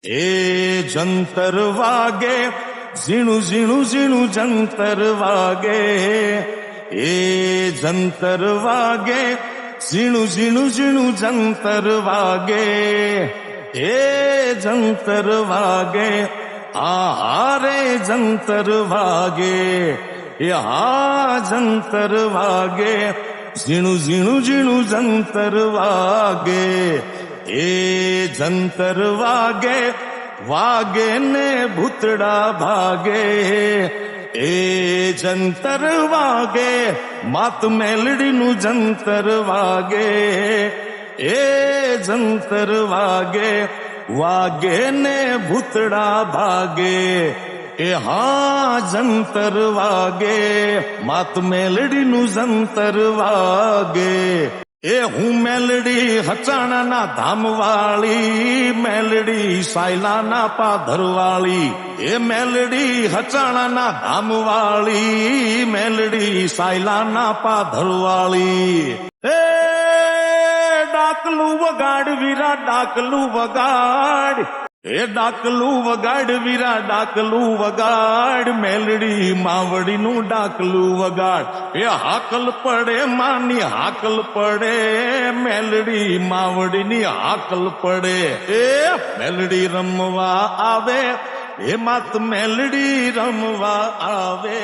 એ જંતર વાગે ઝીણું ઝીણું ઝીણું જંતર વાગે, એ જંતર વાગે ઝીણું ઝીણું ઝીણું જંતર વાગે, એ જંતર વાગે આહારે જંતર વાગે, એ હા જંતર વાગે ઝીણું ઝીણું ઝીણું જંતર વાગે, એ જંતર વાગે વાગે ને ભૂતડા ભાગે, એ જંતર વાગે માત મેલડીનું જંતર વાગે, એ જંતર વાગે વાગે ને ભૂતડા ભાગે, એ હા જંતર વાગે માત મેલડીનું જંતર વાગે. એ હું મેલડી હચાણાના ધામવાળી, મેલડી સાયલાના પાધરવાળી, એ મેલડી હચાણાના ધામવાળી, મેલડી સાયલાના પાધરવાળી. એ ડાકલું વગાડ વીરા ડાકલું વગાડ, એ ડાકલું વગાડ વીરા ડાકલું વગાડ, મેલડી માવડીનું ડાકલું વગાડ, એ હાકલ પડે માની હાકલ પડે, મેલડી માવડીની હાકલ પડે. એ મેલડી રમવા આવે, એ માત મેલડી રમવા આવે.